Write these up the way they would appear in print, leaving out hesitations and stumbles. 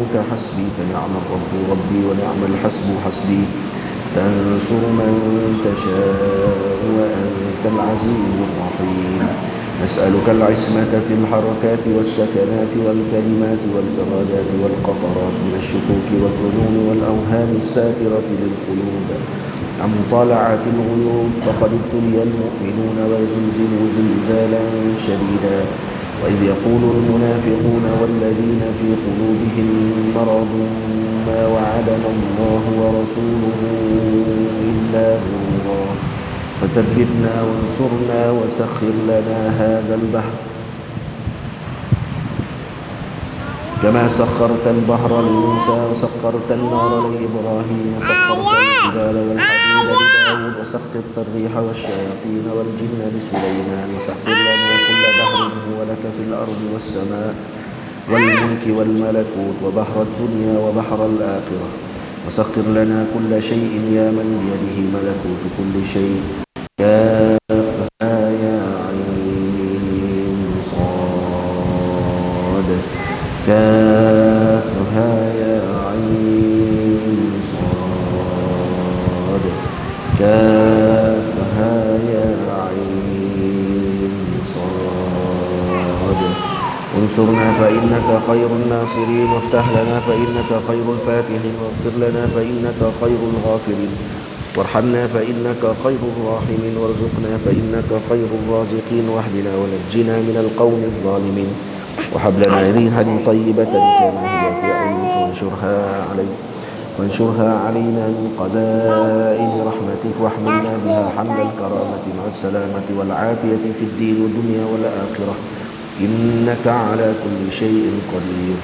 حسبي فنعم الرب ربي ونعم الحسب حسبي. تنصر من تشاء وأنت العزيز الرحيم. نسألك العصمة في الحركات والسكنات والكلمات والإرادات والقطرات من الشكوك والظنون والأوهام الساترة للقلوب عن مطالعة الغيوب. فقد ابتلي المؤمنون وزلزلوا زلزالا شديدا. وإذ يقول المنافقون والذين في قلوبهم مرض ما وعدنا الله ورسوله إلا غرورا. فثبتنا وانصرنا وسخر لنا هذا البحر كما سخرت البحر لموسى وسخرت النار لإبراهيم وسخرت الجبال والحديد لداود وسخرت الريح والشياطين والجن لسليمان. وسخر لنا كل بحر هو لك في الأرض والسماء والملك والملكوت وبحر الدنيا وبحر الآخرة. وسخر لنا كل شيء يا من بيده ملكوت كل شيء. كافها يا عين صاد كافها يا عين صاد كافها يا عين صاد. انصرنا فإنك خير الناصرين وافتح لنا فإنك خير الفاتحين واغفر لنا فإنك خير الغافرين وارحمنا فإنك خير الراحمين وارزقنا فإنك خير الرازقين واهدنا ونجنا من القوم الظالمين. وهب لنا ريحا طيبة كما هي في عينك وانشرها علينا من قدائم رحمتك واحملنا بها حمل الكرامة مع السلامة والعافية في الدين والدنيا والآخرة إنك على كل شيء قدير.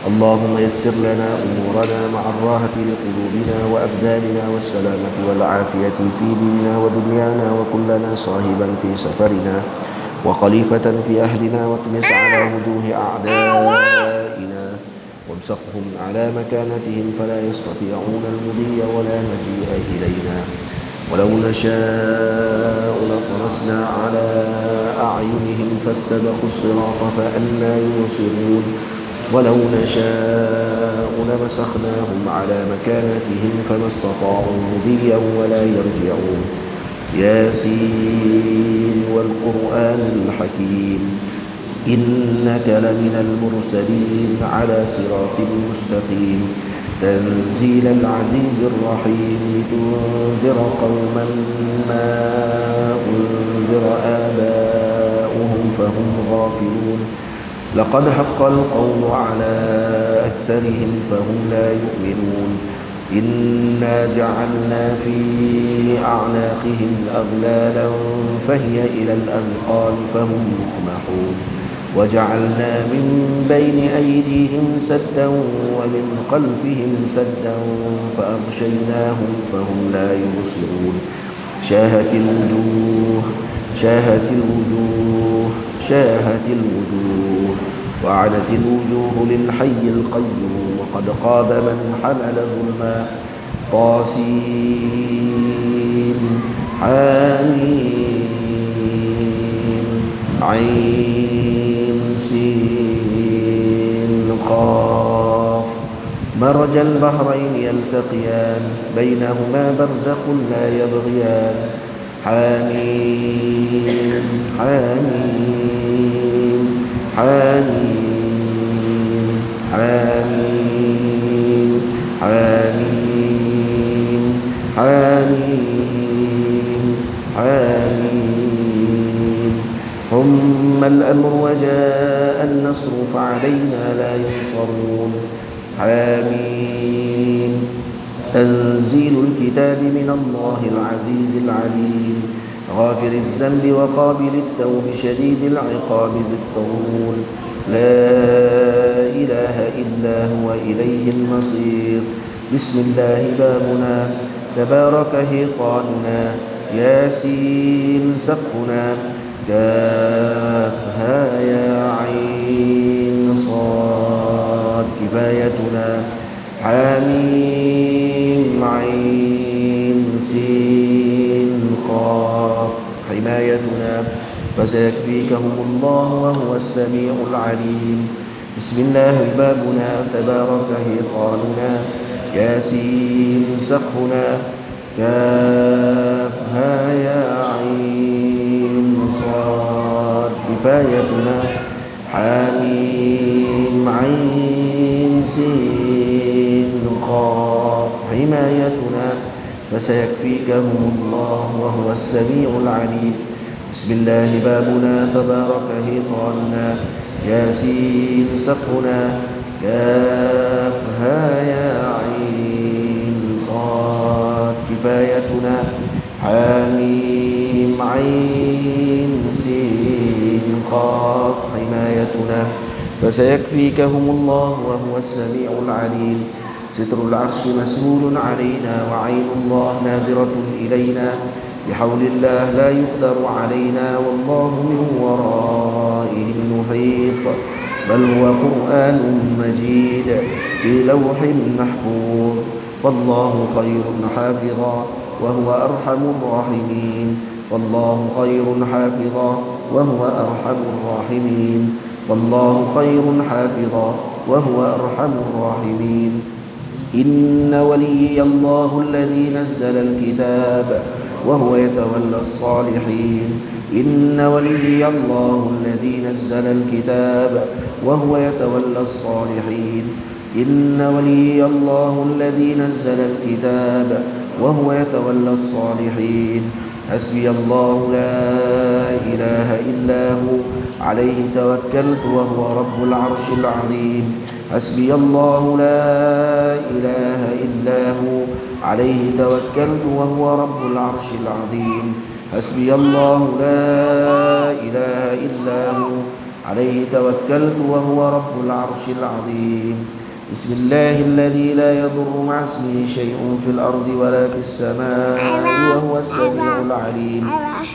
اللهم يسر لنا أمورنا مع الراحة لقلوبنا وأبداننا والسلامة والعافية في ديننا ودنيانا وكن لنا صاحبا في سفرنا وخليفة في أهلنا واطمس على وجوه أعدائنا وامسخهم على مكانتهم فلا يستطيعون المضي ولا مجيء إلينا. ولو نشاء لطمسنا على أعينهم فاستبقوا الصراط فأنى يبصرون. ولو نشاء لمسخناهم على مكانتهم فما استطاعوا مضيا ولا يرجعون. ياسين والقرآن الحكيم إنك لمن المرسلين على صراط مستقيم. تنزيل العزيز الرحيم لتنذر قوما ما أنذر آباؤهم فهم غافلون. لقد حق القول على أكثرهم فهم لا يؤمنون. إنا جعلنا في أعناقهم أغلالا فهي إلى الأذقان فهم مقمحون. وجعلنا من بين أيديهم سدا ومن خلفهم سدا فأغشيناهم فهم لا يبصرون. شاهت الوجوه وعنت الوجوه للحي القيوم وقد خاب من حمل ظلما. طاسين حميم عين سين قاف مرج البحرين يلتقيان بينهما برزخ لا يبغيان. حميم حميم حميم حميم حميم حميم حميم. ثم الأمر وجاء النصر فعلينا لا ينصرون. حميم. تنزيل الكتاب من الله العزيز العليم غافر الذنب وقابل التوب شديد العقاب ذي الطول. لا إله إلا هو إليه المصير. بسم الله بابنا تبارك هيطاننا. ياسين سقفنا. كافها يا عين صاد كفايتنا. حميم عين سين قاف حمايتنا. فسيكفيكهم الله وهو السميع العليم. بسم الله بابنا تبارك هيقالنا ياسين سقفنا كافها يا عين صاد كفايتنا حاميم عين سين قاف حمايتنا فسيكفيكهم الله وهو السميع العليم بسم الله بابنا تبارك هيقالنا ياسين سقفنا كافها يا عين صاد كفايتنا حاميم عين سين قاف حمايتنا فسيكفيكهم الله وهو السميع العليم ستر العرش مسؤول علينا وعين الله ناظرة إلينا بحول الله لا يقدر علينا والله من ورائهم محيط بل هو قرآن مجيد في لوح محفوظ والله خير حافظا وهو أرحم الراحمين والله خير حافظا وهو أرحم الراحمين والله خير حافظا وهو أرحم الراحمين إن وليي الله الذي نزل الكتاب وهو يتولى الصالحين إن وليي الله الذي نزل الكتاب وهو يتولى الصالحين إن وليي الله الذي نزل الكتاب وهو يتولى الصالحين حسبي الله لا إله إلا هو عليه توكلت وهو رب العرش العظيم حسبي الله لا إله إلا هو عليه توكلت وهو رب العرش العظيم حسبي الله لا إله إلا هو عليه توكلت وهو رب العرش العظيم بسم الله الذي لا يضر مع اسمه شيء في الأرض ولا في السماء وهو السميع العليم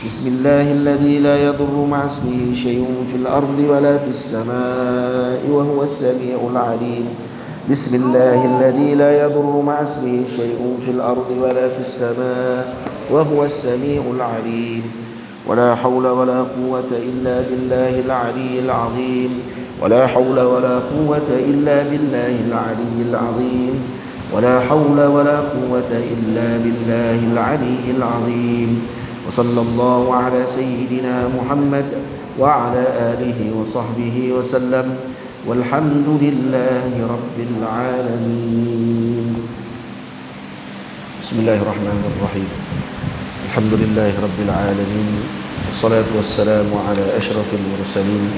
بسم الله الذي لا يضر مع اسمه شيء في الأرض ولا في السماء وهو السميع العليم بسم الله الذي لا يضر مع اسمه شيء في الأرض ولا في السماء وهو السميع العليم ولا حول ولا قوة إلا بالله العلي العظيم ولا حول ولا قوة إلا بالله العلي العظيم ولا حول ولا قوة إلا بالله العلي العظيم وصلى الله على سيدنا محمد وعلى آله وصحبه وسلم والحمد لله رب العالمين بسم الله الرحمن الرحيم الحمد لله رب العالمين والصلاة والسلام على أشرف المرسلين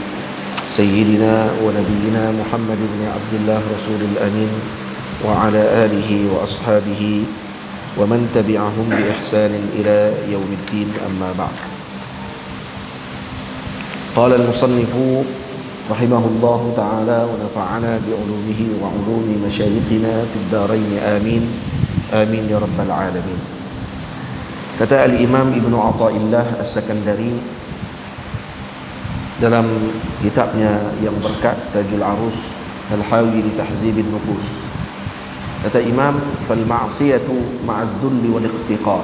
سيدنا ونبينا محمد بن عبد الله رسول الأمين وعلى آله وأصحابه ومن تبعهم بإحسان إلى يوم الدين أما بعد قال المصنف رحمه الله تعالى ونفعنا بعلومه وعلوم مشايخنا في الدارين آمين آمين يا رب العالمين. Kata Al-Imam Ibnu Athaillah As-Sakandari dalam kitabnya yang berkat Tajul Arus Al-Hawi li Tahzib An-Nufus, kata Imam, fal ma'siyatu ma'adh-dhulli wal ikhtiqar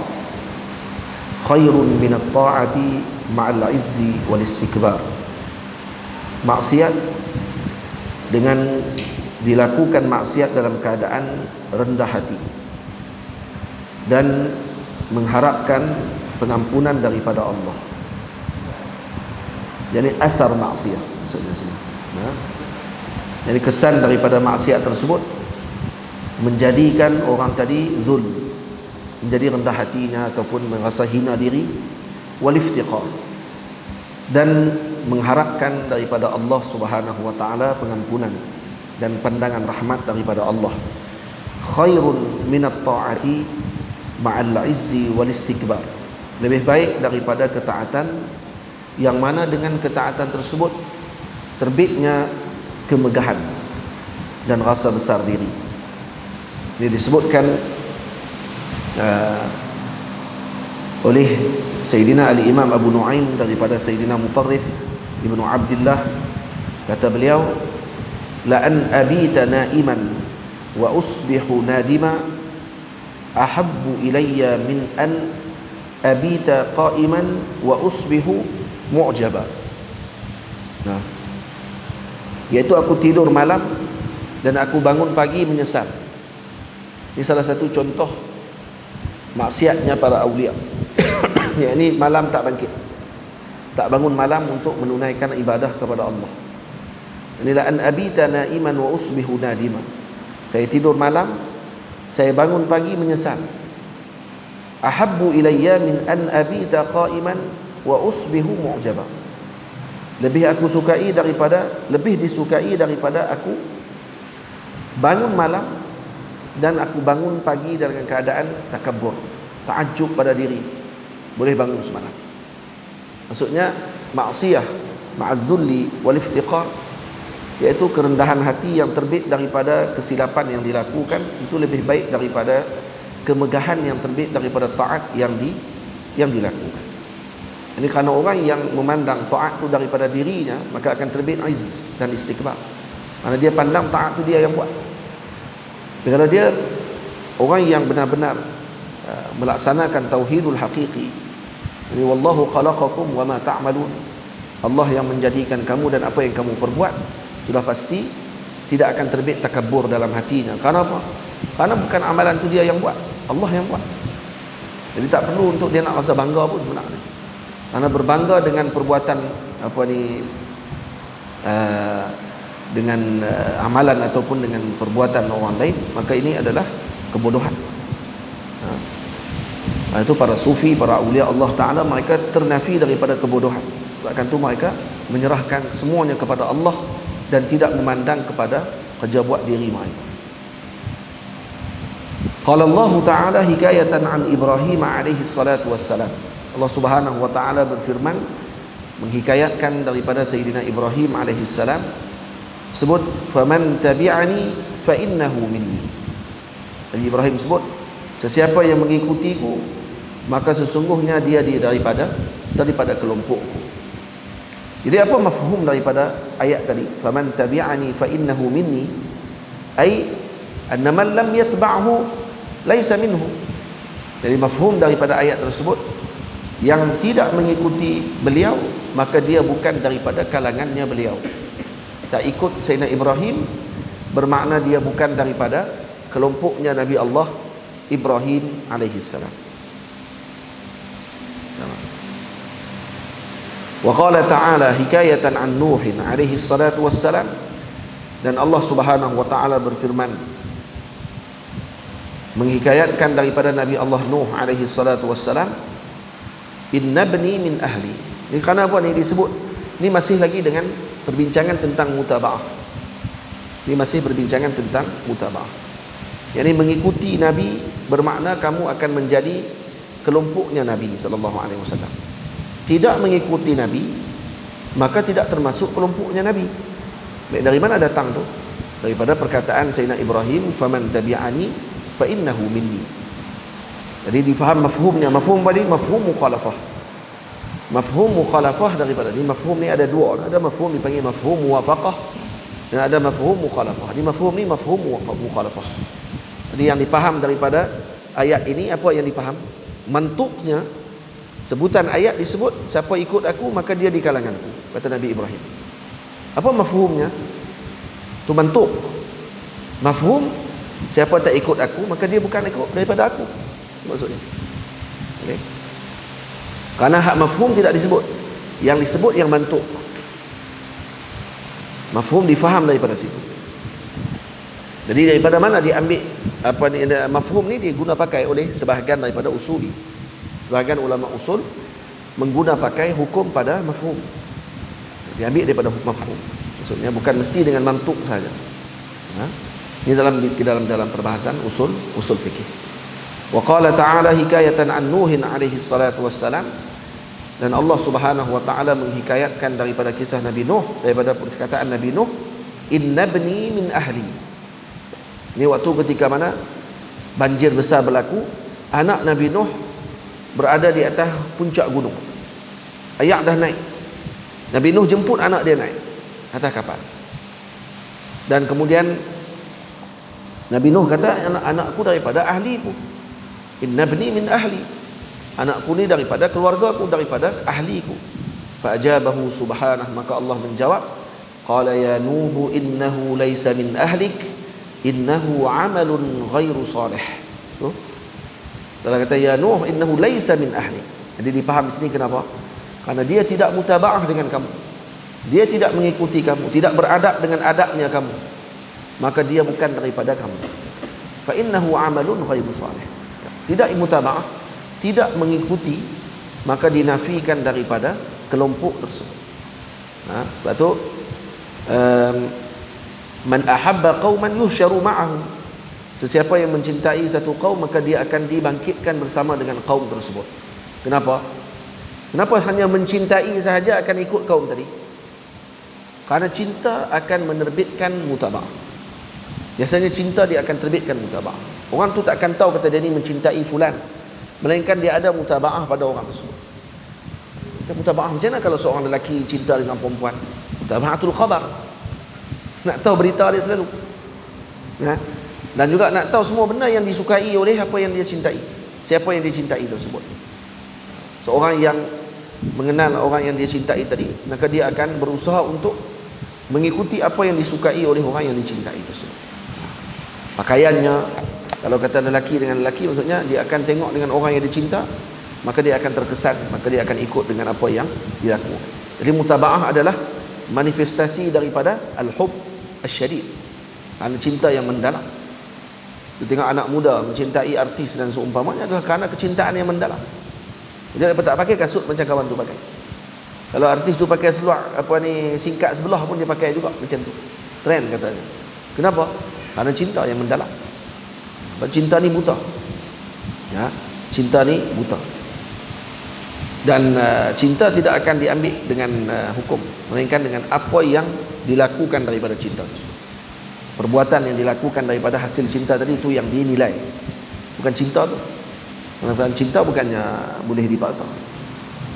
khairun min at-ta'ati ma'al 'izzi wal istikbar. Maksiat dengan dilakukan maksiat dalam keadaan rendah hati dan mengharapkan pengampunan daripada Allah. Jadi asar maksiat maksudnya sini. Jadi kesan daripada maksiat tersebut menjadikan orang tadi zul, menjadi rendah hatinya ataupun merasa hina diri, wal iftiqar, dan mengharapkan daripada Allah Subhanahu wa taala pengampunan dan pandangan rahmat daripada Allah. Khairun minat ta'ati ma'al 'izzi wal istikbar. Lebih baik daripada ketaatan yang mana dengan ketaatan tersebut terbitnya kemegahan dan rasa besar diri. Ini disebutkan oleh Sayyidina Al-Imam Abu Nu'aim daripada Sayyidina Mutarrif Ibnu Abdillah, kata beliau, la an abita na'iman wa usbihu nadima ahabbu ilayya min an abita qa'iman wa usbihu mu'jaba. Nah, iaitu aku tidur malam dan aku bangun pagi menyesal. Ini salah satu contoh maksiatnya para awliya. Ini malam tak bangkit, tak bangun malam untuk menunaikan ibadah kepada Allah. Inilah an abita naiman wa usbihu nadima. Saya tidur malam, saya bangun pagi menyesal. Ahabbu ilayya min an abita qa'iman wa usbihu mu'jaba. Lebih disukai daripada aku bangun malam dan aku bangun pagi dalam keadaan takabbur, ta'ajjub pada diri, boleh bangun semalam. Maksudnya maksiyah ma'azzulli wal iftiqar, iaitu kerendahan hati yang terbit daripada kesilapan yang dilakukan, itu lebih baik daripada kemegahan yang terbit daripada taat yang dilakukan. Ini kerana orang yang memandang taat itu daripada dirinya, maka akan terbit izz dan istikbar. Kerana dia pandang taat itu dia yang buat. Tapi kalau dia orang yang benar-benar melaksanakan tauhidul haqiqi, jadi wallahu khalaqakum wa ma ta'malun, Allah yang menjadikan kamu dan apa yang kamu perbuat, sudah pasti tidak akan terbit takabbur dalam hatinya. Karena apa? Karena bukan amalan itu dia yang buat, Allah yang buat. Jadi tak perlu untuk dia nak rasa bangga pun sebenarnya. Karena berbangga dengan perbuatan dengan amalan ataupun dengan perbuatan orang lain, maka ini adalah kebodohan. Itu para sufi, para awliya Allah Ta'ala, mereka ternafi daripada kebodohan. Sebabkan itu mereka menyerahkan semuanya kepada Allah dan tidak memandang kepada kerja buat diri mereka. Qala Allah Ta'ala hikayatan an Ibrahim alaihi salatu wassalam. Allah Subhanahu wa Ta'ala berfirman menghikayatkan daripada Sayyidina Ibrahim alaihi salam, sebut faman tabi'ani fa innahu minni. Nabi Ibrahim sebut, sesiapa yang mengikutiku maka sesungguhnya dia daripada kelompokku. Jadi apa mafhum daripada ayat tadi, faman tabi'ani fa innahu minni, ai anna man lam yatba'hu laisa minhu. Jadi mafhum daripada ayat tersebut, yang tidak mengikuti beliau maka dia bukan daripada kalangannya beliau. Tak ikut Sayyidina Ibrahim bermakna dia bukan daripada kelompoknya Nabi Allah Ibrahim alaihi salam. Wa qala ta'ala hikayatan an Nuh alaihi salatu wassalam, dan Allah Subhanahu wa Ta'ala berfirman menghikayatkan daripada Nabi Allah Nuh alaihi salatu wassalam, inna bni min ahli. Ini kerana apa ni disebut? Ini masih lagi dengan perbincangan tentang mutaba'ah. Ini masih perbincangan tentang mutaba'ah. Yang ini mengikuti Nabi bermakna kamu akan menjadi kelompoknya Nabi sallallahu alaihi wasallam. Tidak mengikuti Nabi maka tidak termasuk kelompoknya Nabi. Baik, dari mana datang tu? Daripada perkataan Sayyidina Ibrahim, faman tabi'ani fa innahu minni. Jadi difaham mafhumnya. Mafhum tadi mafhum mukhalafah. Mafhum mukhalafah daripada ni, mafhum ni ada dua. Ada mafhum dipanggil mafhum muwafaqah dan ada mafhum mukhalafah. Di mafhum ni mafhum mukhalafah. Jadi yang dipaham daripada ayat ini, apa yang dipaham? Mantuknya, sebutan ayat disebut siapa ikut aku maka dia di kalanganku, kata Nabi Ibrahim. Apa mafhumnya? Tu mantuk. Mafhum, siapa tak ikut aku maka dia bukan ikut daripada aku, maksudnya. Okay. Karena hak mafhum tidak disebut, yang disebut yang mantuk. Mafhum difaham daripada situ. Jadi daripada mana diambil mafhum ni diguna pakai oleh sebahagian daripada usuli. Sebahagian ulama usul mengguna pakai hukum pada mafhum. Diambil daripada mafhum. Maksudnya bukan mesti dengan mantuk saja. Ini dalam perbahasan usul fikih. Wa qala ta'ala hikayatan an Nuh alaihi salatu wassalam, dan Allah Subhanahu wa Ta'ala menghikayatkan daripada kisah Nabi Nuh, daripada perkataan Nabi Nuh, inna bni min ahli. Ini waktu ketika mana banjir besar berlaku, anak Nabi Nuh berada di atas puncak gunung. Ayak dah naik. Nabi Nuh jemput anak dia naik atas kapal. Dan kemudian Nabi Nuh kata, anak-anakku daripada ahliku. Inna bni min ahli. Anakku ni daripada keluargaku, daripada ahliku. Fa ajabahu subhanahu, maka Allah menjawab, qala ya nuh innahu laysa min ahlik innahu amalun ghairu salih. Tu Allah kata ya nuh innahu laysa min ahlik. Jadi dipaham di sini kenapa? Karena dia tidak mutabaah dengan kamu, dia tidak mengikuti kamu, tidak beradab dengan adabnya kamu, maka dia bukan daripada kamu. Fa innahu amalun ghairu salih. Tidak mutabaah, tidak mengikuti, maka dinafikan daripada kelompok tersebut. Sebab tu man ahabba qauman yuhsyaru ma'ahum. Sesiapa yang mencintai satu kaum, maka dia akan dibangkitkan bersama dengan kaum tersebut. Kenapa? Kenapa hanya mencintai sahaja akan ikut kaum tadi? Karena cinta akan menerbitkan mutaba'ah. Biasanya cinta dia akan terbitkan mutaba'ah. Orang tu tak akan tahu kata dia ni mencintai fulan, melainkan dia ada mutaba'ah pada orang tersebut. Mutaba'ah macam mana kalau seorang lelaki cinta dengan perempuan? Mutaba'atul khabar. Nak tahu berita dia selalu. Dan juga nak tahu semua benda yang disukai oleh apa yang dia cintai, siapa yang dia cintai tersebut. Seorang yang mengenal orang yang dia cintai tadi, maka dia akan berusaha untuk mengikuti apa yang disukai oleh orang yang dicintai tersebut. Pakaiannya, kalau kata lelaki dengan lelaki, maksudnya dia akan tengok dengan orang yang dicinta, maka dia akan terkesan, maka dia akan ikut dengan apa yang dilakukan. Jadi mutaba'ah adalah manifestasi daripada al-hub asyadid, kerana cinta yang mendalam. Kita tengok anak muda mencintai artis dan seumpamanya adalah kerana kecintaan yang mendalam. Dia tak pakai kasut macam kawan tu pakai. Kalau artis tu pakai seluar singkat sebelah pun dia pakai juga macam tu. Trend katanya. Kenapa? Kerana cinta yang mendalam. Cinta ni buta. Ya, cinta ni buta. Dan cinta tidak akan diambil dengan hukum, melainkan dengan apa yang dilakukan daripada cinta tersebut. Perbuatan yang dilakukan daripada hasil cinta tadi, itu yang dinilai, bukan cinta tu. Kerana cinta bukannya boleh dipaksa,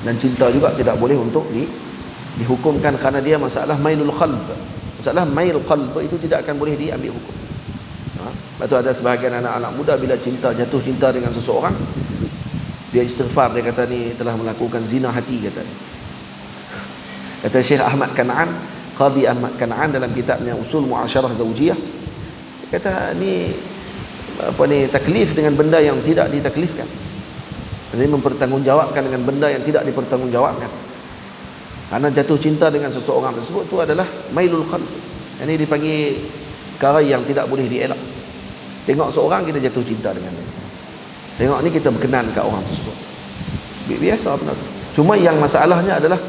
dan cinta juga tidak boleh untuk dihukumkan, kerana dia masalah mailul qalb. Masalah mail qalb itu tidak akan boleh diambil hukum. Lepas tu ada sebahagian anak-anak muda bila jatuh cinta dengan seseorang, dia istighfar, dia kata ni telah melakukan zina hati, kata Syekh Ahmad Kan'an, Qadhi Ahmad Kan'an dalam kitabnya Usul Muasyarah Zawjiyah, dia kata ni taklif dengan benda yang tidak ditaklifkan. Jadi mempertanggungjawabkan dengan benda yang tidak dipertanggungjawabkan. Karena jatuh cinta dengan seseorang tersebut itu adalah mailul qalb. Ini dipanggil perkara yang tidak boleh dielak. Tengok seorang, kita jatuh cinta dengan dia. Tengok ni kita berkenan kat orang tersebut. Biasa benar. Cuma yang masalahnya adalah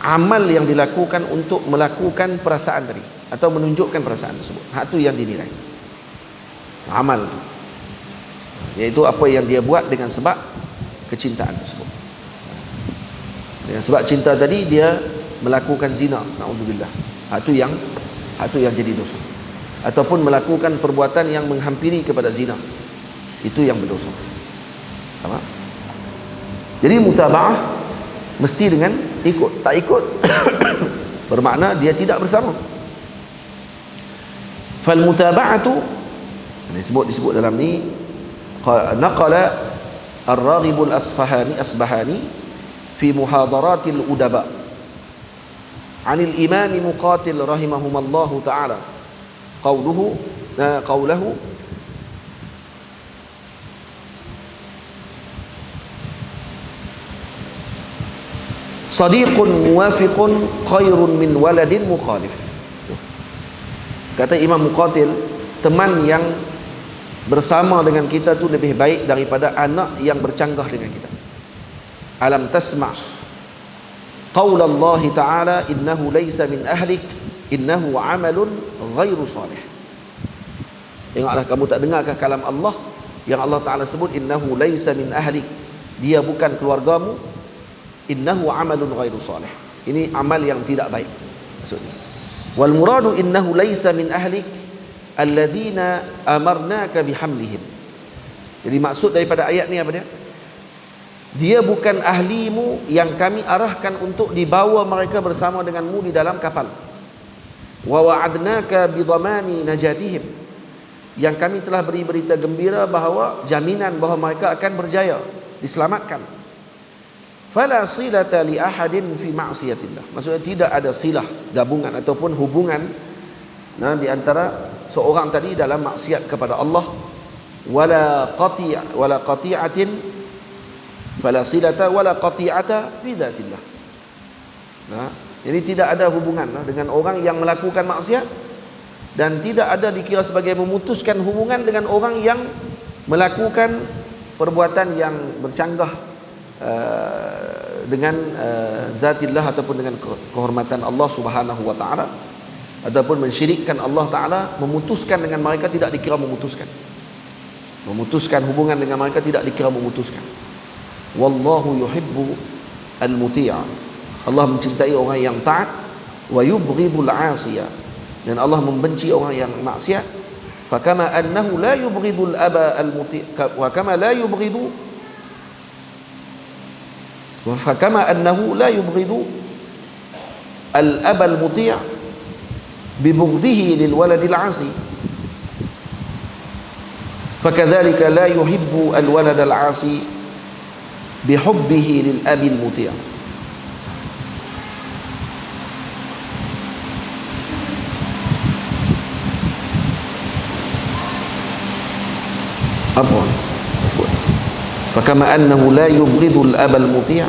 amal yang dilakukan untuk melakukan perasaan tadi, atau menunjukkan perasaan tersebut. Hak tu yang dinilai. Amal tu, iaitu apa yang dia buat dengan sebab kecintaan tersebut. Dengan sebab cinta tadi dia melakukan zina, na'udzubillah. Hak tu yang jadi dosa. Ataupun melakukan perbuatan yang menghampiri kepada zina, itu yang berdosa. Apa? Jadi mutaba'ah mesti dengan ikut. Tak ikut bermakna dia tidak bersama. Fal mutaba'atu, disebut dalam ni, naqala Ar-Raghib Al-Asbahani fi muhadaratil udaba 'anil Imam Muqatil rahimahumallahu ta'ala qawluhu sadiqun muwafiqun khairun min waladin mukhalif. Kata Imam Muqatil, teman yang bersama dengan kita tu lebih baik daripada anak yang bercanggah dengan kita. Alam tasma' qaulallahi ta'ala innahu laysa min ahlik innahu amalun ghairu salih. Tengoklah, kamu tak dengarkah kalam Allah yang Allah Ta'ala sebut innahu laysa min ahlik, dia bukan keluargamu, innahu amalun ghairu salih, ini amal yang tidak baik maksudnya. Wal muradu innahu laysa min ahlik alladzina amarnaka bihamlihim. Jadi maksud daripada ayat ni apa dia? Dia bukan ahlimu yang kami arahkan untuk dibawa mereka bersama denganmu di dalam kapal. Wa wa'adnaka bidhamani najatihim, yang kami telah beri berita gembira bahawa jaminan bahawa mereka akan berjaya, diselamatkan. fala silata li ahadin fi ma'siyatillah. Maksudnya tidak ada silah, gabungan ataupun hubungan di antara seorang tadi dalam maksiat kepada Allah. Wala qati'atin, fala silata wala qati'ata fi dzatillah. Jadi tidak ada hubungan dengan orang yang melakukan maksiat, dan tidak ada dikira sebagai memutuskan hubungan dengan orang yang melakukan perbuatan yang bercanggah dengan zatillah ataupun dengan kehormatan Allah Subhanahu wa taala, ataupun mensyirikkan Allah taala. Memutuskan dengan mereka tidak dikira memutuskan. Memutuskan hubungan dengan mereka tidak dikira memutuskan. Wallahu yuhibbu al-muti'a. Allah mencintai orang yang taat. Wa yubghidul 'asiya. Dan Allah membenci orang yang maksiat. Fakama annahu la yubghidul aba al-muti' wa kama la yubghidu fakama annahu la yubghidu al-aba al-muti' bi bughdihi lil waladil 'asi, fakadzalika la yuhibbu al-walad al-'asi bi hubbihi lil abi al-muti'. Apa? Fakama annahu la yubghidul abal muti'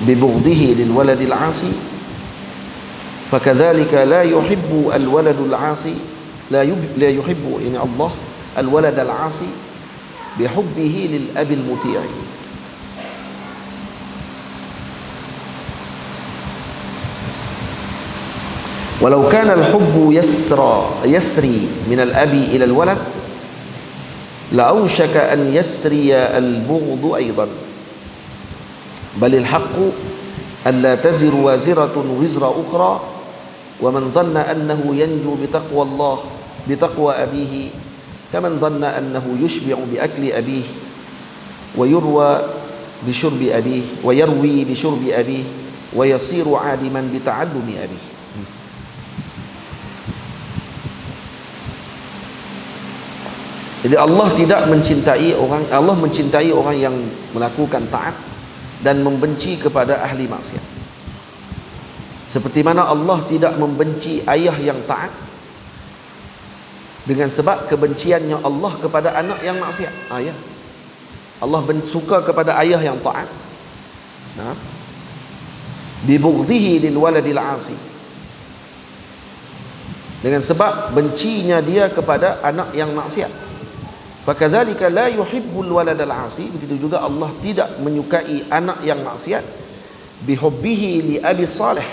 bi bughdihi lil waladil 'asi, fakadzalika la yuhibbu al waladul 'asi la yuhibbu yani Allah al waladal 'asi bi hubbihi lil abil muti'. Walau kana al hubbu yasri min al abi ila al walad لأوشك أن يسري البغض أيضا بل الحق أن لا تزر وازرة وزر أخرى ومن ظن أنه ينجو بتقوى الله بتقوى أبيه كمن ظن أنه يشبع بأكل أبيه ويروي بشرب أبيه ويصير عالما بتعلم أبيه. Jadi Allah tidak mencintai orang, Allah mencintai orang yang melakukan taat dan membenci kepada ahli maksiat. Seperti mana Allah tidak membenci ayah yang taat dengan sebab kebenciannya Allah kepada anak yang maksiat. Ya. Allah suka kepada ayah yang taat. Bi bughdihi lil waladil 'asi. Dengan sebab bencinya dia kepada anak yang maksiat. Fakadzalika la yuhibbul waladal 'asi. Begitu juga Allah tidak menyukai anak yang maksiat. Bihubbihi li abi salih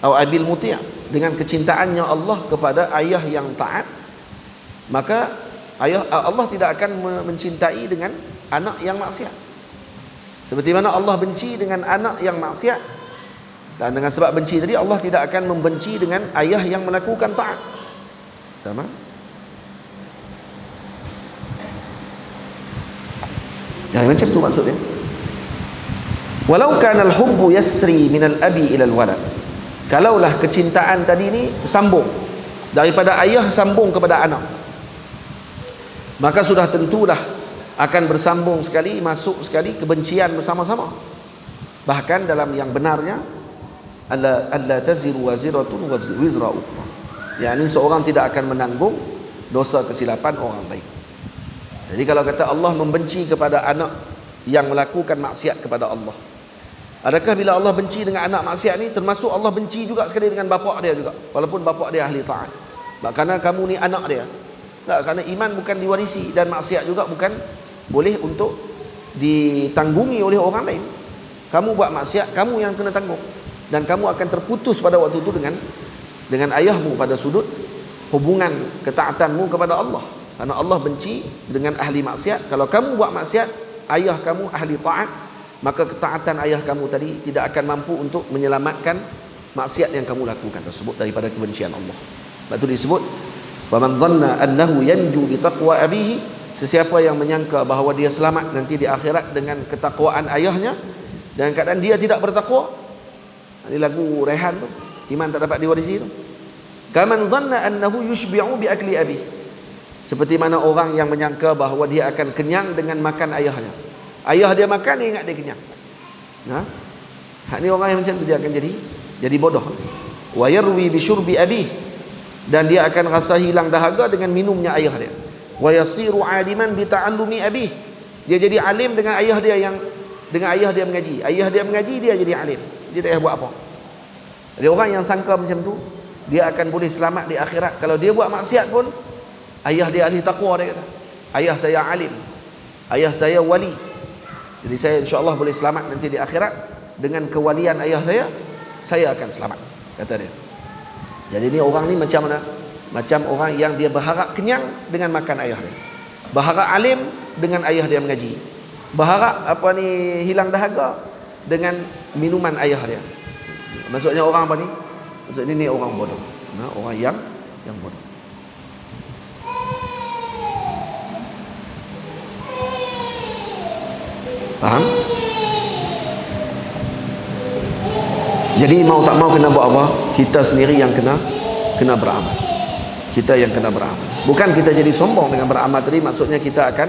atau abil muti'. Dengan kecintaannya Allah kepada ayah yang taat, maka Allah tidak akan mencintai dengan anak yang maksiat. Seperti mana Allah benci dengan anak yang maksiat, dan dengan sebab benci tadi Allah tidak akan membenci dengan ayah yang melakukan taat. Sama? Ya, macam tu maksudnya. Walau kana al-hubbu yasri min al-abi ila al-walad. Kalaulah kecintaan tadi ni sambung daripada ayah sambung kepada anak, maka sudah tentulah akan bersambung sekali, masuk sekali kebencian bersama-sama. Bahkan dalam yang benarnya alla taziru waziratun wizra ukhra. yakni seorang tidak akan menanggung dosa kesilapan orang lain. Jadi kalau kata Allah membenci kepada anak yang melakukan maksiat kepada Allah, adakah bila Allah benci dengan anak maksiat ni termasuk Allah benci juga sekali dengan bapa dia juga, walaupun bapa dia ahli taat? Kerana kamu ni anak dia. Tak, kerana iman bukan diwarisi dan maksiat juga bukan boleh untuk ditanggungi oleh orang lain. Kamu buat maksiat, kamu yang kena tanggung, dan kamu akan terputus pada waktu itu dengan ayahmu pada sudut hubungan ketaatanmu kepada Allah. Karena Allah benci dengan ahli maksiat. Kalau kamu buat maksiat, ayah kamu ahli taat, maka ketaatan ayah kamu tadi tidak akan mampu untuk menyelamatkan maksiat yang kamu lakukan tersebut daripada kebencian Allah. Sebab itu disebut faman dhanna annahu yanju bi taqwa abihi, sesiapa yang menyangka bahawa dia selamat nanti di akhirat dengan ketakwaan ayahnya, dengan keadaan dia tidak bertakwa. Ini lagu Rehan tu, iman tak dapat diwarisi tu. Kaman dhanna annahu yushbi'u bi akli abihi, seperti mana orang yang menyangka bahawa dia akan kenyang dengan makan ayahnya. Ayah dia makan, dia ingat dia kenyang. Nah, hak ni orang yang macam tu dia akan jadi bodoh. Wa yarwi bi syurbi abih, dan dia akan rasa hilang dahaga dengan minumnya ayah dia. Wa yasiru aliman bi ta'allumi abih, dia jadi alim dengan ayah dia mengaji. Ayah dia mengaji, dia jadi alim. Dia tak payah buat apa. Ada orang yang sangka macam tu, dia akan boleh selamat di akhirat. Kalau dia buat maksiat pun, ayah dia ahli taqwa, dia kata, ayah saya alim, ayah saya wali, jadi saya insya-Allah boleh selamat nanti di akhirat dengan kewalian ayah saya akan selamat, kata dia. Jadi ni orang ni macam mana? Macam orang yang dia berharap kenyang dengan makan ayah dia, berharap alim dengan ayah dia mengaji, berharap hilang dahaga dengan minuman ayah dia. Maksudnya orang apa ni? Maksudnya ni orang bodoh. Nah, orang yang bodoh. Faham? Jadi mau tak mau kena buat apa? Kita sendiri yang kena beramal. Kita yang kena beramal. Bukan kita jadi sombong dengan beramal tadi, maksudnya kita akan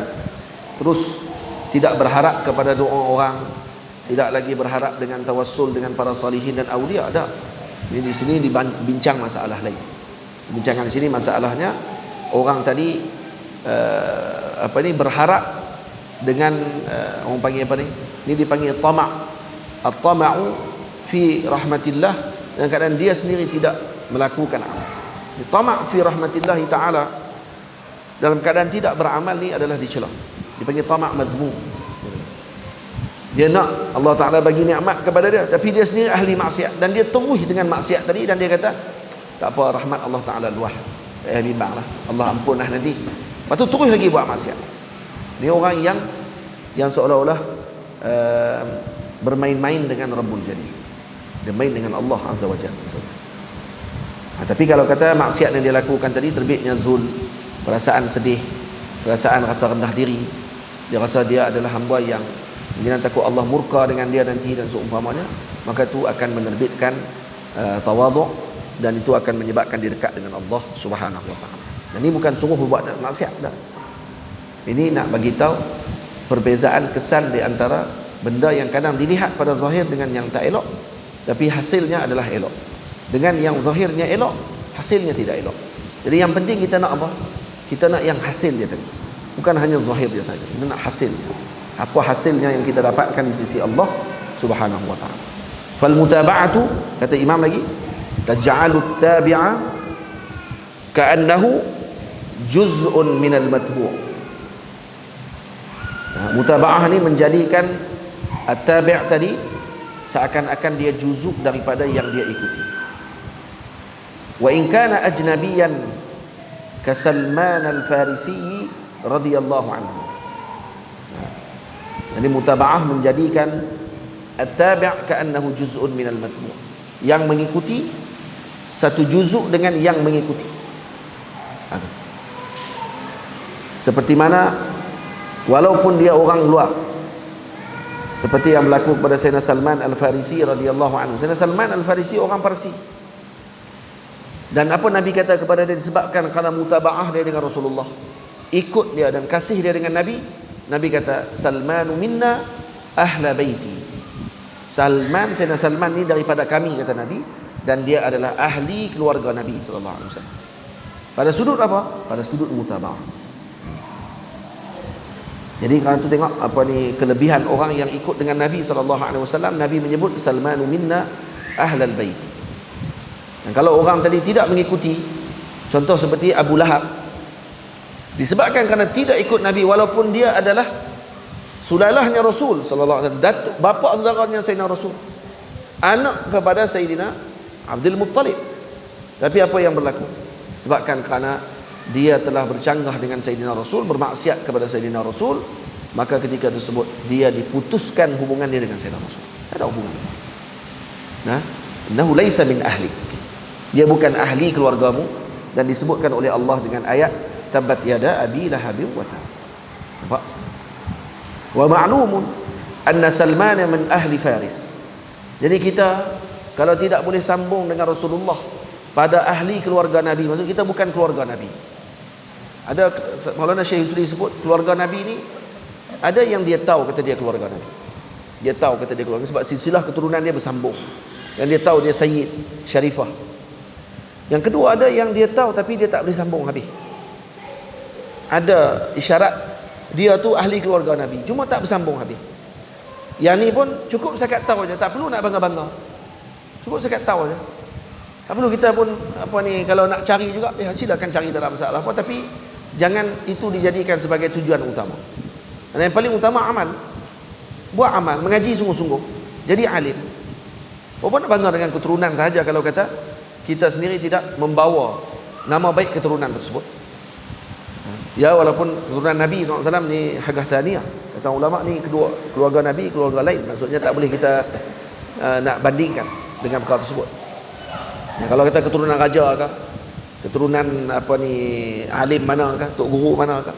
terus tidak berharap kepada doa orang, tidak lagi berharap dengan tawassul dengan para salihin dan aulia. Ada. Ini di sini dibincang masalah lain. Bincangan di sini masalahnya orang tadi berharap dengan orang panggil apa ni? Ini dipanggil tama'. At-tama'u fi rahmatillah, dan keadaan dia sendiri tidak melakukan amal. Tama' fi rahmatillah taala, dalam keadaan tidak beramal, ni adalah dicela. Dipanggil tama' mazmum. Dia nak Allah Ta'ala bagi nikmat kepada dia, tapi dia sendiri ahli maksiat, dan dia terus dengan maksiat tadi, dan dia kata tak apa, rahmat Allah Ta'ala luah, bimbang lah, Allah ampun lah nanti. Lepas tu terus lagi buat maksiat. Ni orang yang seolah-olah bermain-main dengan Rabbul Jalil, dia main dengan Allah Azza wa Jalla. Tapi kalau kata maksiat yang dia lakukan tadi, terbitnya zul, perasaan sedih, perasaan rasa rendah diri, dia rasa dia adalah hamba yang jangan takut Allah murka dengan dia nanti dan seumpamanya, maka itu akan menerbitkan tawaduk, dan itu akan menyebabkan dia dekat dengan Allah Subhanahu wa taala. Dan ini bukan sungguh berbuat maksiat dah. Ini nak bagi tahu perbezaan kesan di antara benda yang kadang dilihat pada zahir dengan yang tak elok, tapi hasilnya adalah elok, dengan yang zahirnya elok, hasilnya tidak elok. Jadi yang penting kita nak apa? Kita nak yang hasil dia tadi, bukan hanya zahir dia saja. Kita nak hasilnya. Apa hasilnya yang kita dapatkan di sisi Allah Subhanahu wa taala. Fal mutaba'atu, kata Imam lagi, taj'alu tabi'a ka'annahu juz'un minal matbu'. Mutaba'ah ni menjadikan at-tabi' tadi seakan-akan dia juzuk daripada yang dia ikuti. Wa in kana ajnabiyan ka Salman al-Farisi radhiyallahu anhu. Jadi mutaba'ah menjadikan at-tabi' ka'annahu juz'un minal matbu', yang mengikuti satu juzuk dengan yang mengikuti. Seperti mana walaupun dia orang luar, seperti yang berlaku kepada Sayyidina Salman Al-Farisi radhiyallahu anhu. Sayyidina Salman Al-Farisi orang Parsi, dan apa Nabi kata kepada dia, disebabkan kerana mutaba'ah dia dengan Rasulullah, ikut dia dan kasih dia dengan Nabi. Nabi kata, Salmanu minna ahla baiti. Sayyidina Salman ni daripada kami, kata Nabi, dan dia adalah ahli keluarga Nabi sallallahu alaihi wasallam. Pada sudut apa? Pada sudut mutaba'ah. Jadi kalau tu tengok apa ni kelebihan orang yang ikut dengan Nabi sallallahu alaihi wasallam. Nabi menyebut Salmanu minna ahlal bait. Dan kalau orang tadi tidak mengikuti, contoh seperti Abu Lahab, disebabkan kerana tidak ikut Nabi, walaupun dia adalah sulalahnya Rasul sallallahu alaihi wasallam, datuk bapa saudaranya Sayyidina Rasul, anak kepada Sayyidina Abdul Muttalib, tapi apa yang berlaku? Sebabkan kerana dia telah bercanggah dengan Sayyidina Rasul, bermaksiat kepada Sayyidina Rasul, maka ketika tersebut dia diputuskan hubungan dia dengan Sayyidina Rasul. Tak ada hubungan. Nah, innahu laisa min ahlik. Dia bukan ahli keluargamu, dan disebutkan oleh Allah dengan ayat tabat yada abi lahabin wa tab. Nampak? Wa ma'lumun anna Salman min ahli Faris. Jadi kita kalau tidak boleh sambung dengan Rasulullah pada ahli keluarga Nabi, maksud kita bukan keluarga Nabi. Ada Maulana Syekh Yusri sebut keluarga Nabi ni ada yang dia tahu kata dia keluarga Nabi, Dia tahu kata dia keluarga sebab silsilah keturunan dia bersambung. Dan dia tahu dia Sayyid Syarifah. Yang kedua, ada yang dia tahu tapi dia tak boleh sambung habis. Ada isyarat dia tu ahli keluarga Nabi, cuma tak bersambung habis. Yang ni pun cukup sekat tahu je, tak perlu nak bangga-bangga. Cukup sekat tahu je. Tak perlu kita pun apa ni, kalau nak cari juga, silakan cari, tak ada masalah apa, tapi jangan itu dijadikan sebagai tujuan utama. Dan yang paling utama amal. Buat amal, mengaji sungguh-sungguh, jadi alim. Apa nak bangga dengan keturunan sahaja kalau kata kita sendiri tidak membawa nama baik keturunan tersebut. Ya, walaupun keturunan Nabi SAW ni hagah tahniah. Kata ulama ni kedua keluarga Nabi, keluarga lain. Maksudnya tak boleh kita nak bandingkan dengan perkara tersebut. Ya, kalau kita keturunan raja ke, keturunan apa ni alim mana ke, tok guru mana ke,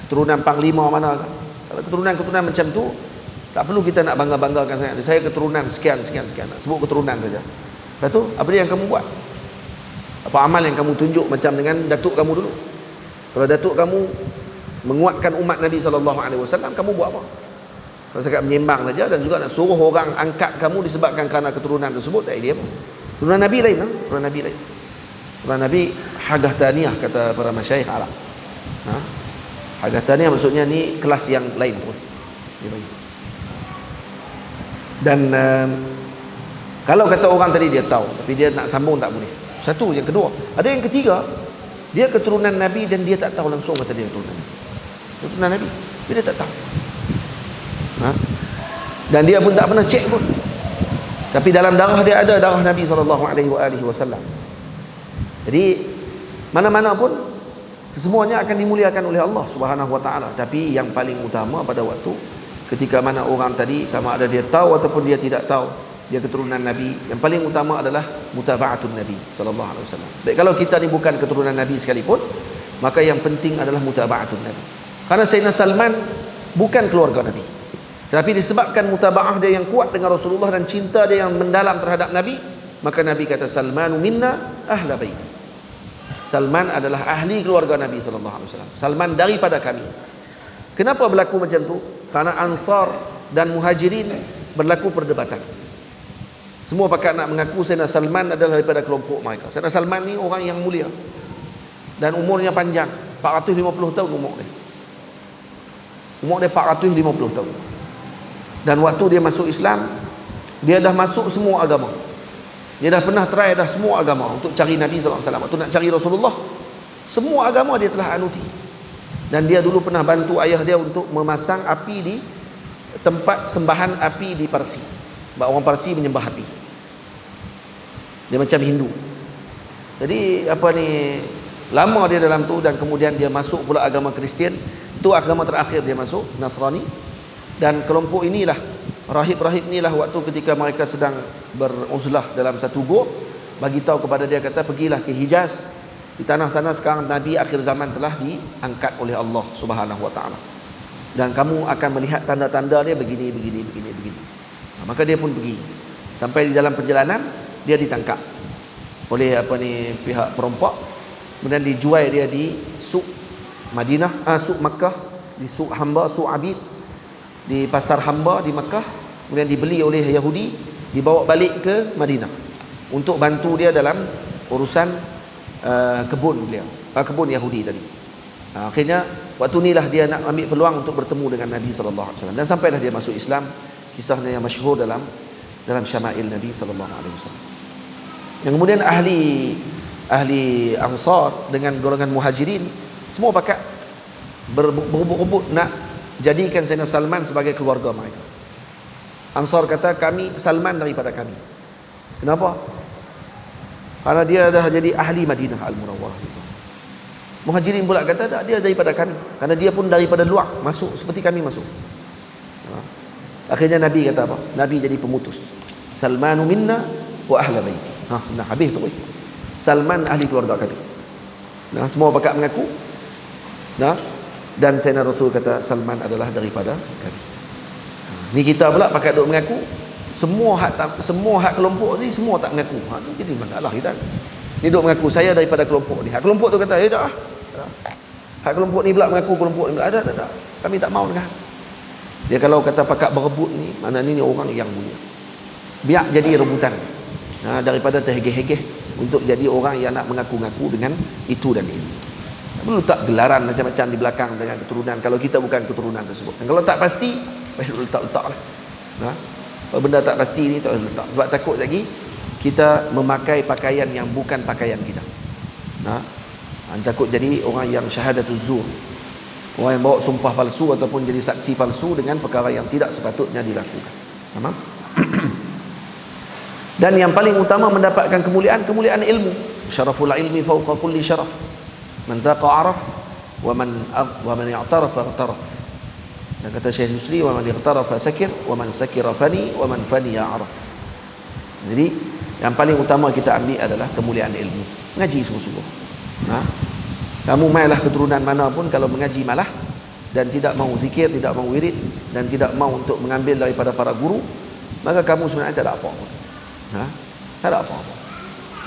keturunan panglima mana ke. Kalau keturunan-keturunan macam tu, tak perlu kita nak bangga-banggakan sangat. Saya keturunan sekian. Sebut keturunan saja. Lepas tu, apa dia yang kamu buat? Apa amal yang kamu tunjuk macam dengan datuk kamu dulu? Kalau datuk kamu menguatkan umat Nabi SAW, kamu buat apa? Kalau sekat menyembang saja dan juga nak suruh orang angkat kamu disebabkan kerana keturunan tersebut, tak idea apa. Keturunan Nabi lain, keturunan Nabi lain. Keturunan Nabi hagah tahniah kata para masyayikh Arab. Hagah tahniah maksudnya ni kelas yang lain tu. Dan kalau kata orang tadi dia tahu tapi dia nak sambung tak boleh. Satu. Yang kedua, ada yang ketiga, dia keturunan Nabi dan dia tak tahu langsung kata dia keturunan Nabi. Keturunan Nabi, dia tak tahu. Dan dia pun tak pernah cek pun. Tapi dalam darah dia ada darah Nabi SAW. Jadi mana-mana pun semuanya akan dimuliakan oleh Allah Subhanahu Wa Taala. Tapi yang paling utama pada waktu ketika mana orang tadi sama ada dia tahu ataupun dia tidak tahu dia keturunan Nabi, yang paling utama adalah mutaba'atun Nabi sallallahu alaihi wasallam. Baik, kalau kita ni bukan keturunan Nabi sekalipun, maka yang penting adalah mutaba'atun Nabi. Karena Sayyidina Salman bukan keluarga Nabi, tapi disebabkan mutaba'ah dia yang kuat dengan Rasulullah dan cinta dia yang mendalam terhadap Nabi, maka Nabi kata Salmanu minna ahla baiti. Salman adalah ahli keluarga Nabi sallallahu alaihi wasallam. Salman daripada kami. Kenapa berlaku macam tu? Karena Ansar dan Muhajirin berlaku perdebatan. Semua pakat nak mengaku Sayyidina Salman adalah daripada kelompok mereka. Sayyidina Salman ni orang yang mulia dan umurnya panjang, 450 tahun umur dia. Umur dia 450 tahun. Dan waktu dia masuk Islam, dia dah masuk semua agama. Dia dah pernah try dah semua agama untuk cari Nabi sallallahu alaihi wasallam. Waktu nak cari Rasulullah, semua agama dia telah anuti. Dan dia dulu pernah bantu ayah dia untuk memasang api di tempat sembahan api di Parsi. Sebab orang Parsi menyembah api. Dia macam Hindu. Jadi apa ni, lama dia dalam tu, dan kemudian dia masuk pula agama Kristian. Itu agama terakhir dia masuk, Nasrani. Dan kelompok inilah, rahib-rahib inilah waktu ketika mereka sedang beruzlah dalam satu gua, bagi tahu kepada dia, kata pergilah ke Hijaz. Di tanah sana sekarang Nabi akhir zaman telah diangkat oleh Allah Subhanahu Wa Taala. Dan kamu akan melihat tanda-tanda dia begini. Maka dia pun pergi. Sampai di dalam perjalanan dia ditangkap oleh pihak perompak. Kemudian dijual dia di Suk Madinah, Suk Makkah, di Suk Hamba, Suk Abid, di pasar hamba di Makkah. Kemudian dibeli oleh Yahudi, dibawa balik ke Madinah untuk bantu dia dalam urusan kebun beliau, kebun Yahudi tadi. Akhirnya waktu inilah dia nak ambil peluang untuk bertemu dengan Nabi sallallahu alaihi wasallam, dan sampailah dia masuk Islam. Kisahnya yang masyhur dalam syama'il Nabi sallallahu alaihi wasallam. Yang kemudian ahli Ansar dengan golongan Muhajirin semua pakat berebut-rebut nak jadikan Sayyidina Salman sebagai keluarga mereka. Ansar kata, kami Salman daripada kami. Kenapa? Karena dia dah jadi ahli Madinah Al-Munawwarah. Muhajirin pula kata, tak, dia daripada kami. Karena dia pun daripada luar masuk seperti kami masuk. Akhirnya Nabi kata apa? Nabi jadi pemutus. Salmanu minna wa ahla baiti. Sudah habis tu. Salman ahli keluarga kami. Semua pakat mengaku. Dan Sayyidina Rasul kata Salman adalah daripada kami. Ni kita pula pakat duk mengaku. Semua hak kelompok ni semua tak mengaku. Jadi masalah kita. Ni duk mengaku saya daripada kelompok ni. Hak kelompok tu kata, hak kelompok ni pula mengaku kelompok ni. Ada. Kami tak mau dengan. Dia kalau kata pakat berebut ni, maknanya ni orang yang mulia. Biar jadi rebutan, daripada terhegeh-hegeh untuk jadi orang yang nak mengaku-ngaku dengan itu dan ini. Perlu tak gelaran macam-macam di belakang dengan keturunan kalau kita bukan keturunan tersebut. Dan kalau tak pasti, baik letak-letak lah. Kalau benda tak pasti ni tak boleh letak, sebab takut lagi kita memakai pakaian yang bukan pakaian kita. Takut jadi orang yang syahadatuz zur, orang yang bawa sumpah palsu ataupun jadi saksi palsu dengan perkara yang tidak sepatutnya dilakukan. Faham? Dan yang paling utama mendapatkan kemuliaan ilmu. Syaraful ilmi fawqa kulli syaraf. Man zaqa araf wa man i'tarafa i'taraf. Dan kata Syekh Yusri, wa man i'tarafa sakir wa man sakira fani wa man faniya araf. Jadi yang paling utama kita ambil adalah kemuliaan ilmu. Ngaji sungguh-sungguh. Kamu mailah keturunan mana pun, kalau mengaji malah dan tidak mau zikir, tidak mau wirid dan tidak mau untuk mengambil daripada para guru, maka kamu sebenarnya tak ada apa-apa. Tak ada apa-apa.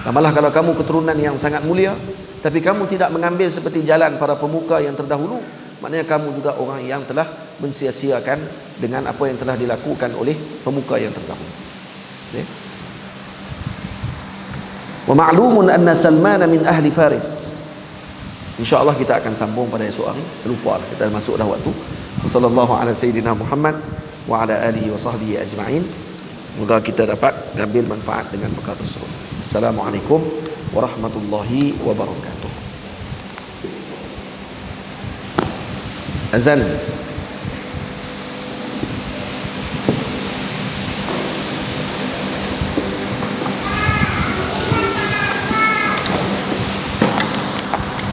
Dan malah kalau kamu keturunan yang sangat mulia tapi kamu tidak mengambil seperti jalan para pemuka yang terdahulu, maknanya kamu juga orang yang telah mensia-siakan dengan apa yang telah dilakukan oleh pemuka yang terdahulu. Okay? Wa ma'lumun anna Salman min ahli Faris. InsyaAllah kita akan sambung pada esok hari. Terlupa kita masuk dah waktu. Wassallallahu ala sayyidina Muhammad wa ala alihi wa sahbihi ajma'in. Semoga kita dapat ambil manfaat dengan perkara tersebut. Assalamualaikum warahmatullahi wabarakatuh. Azan.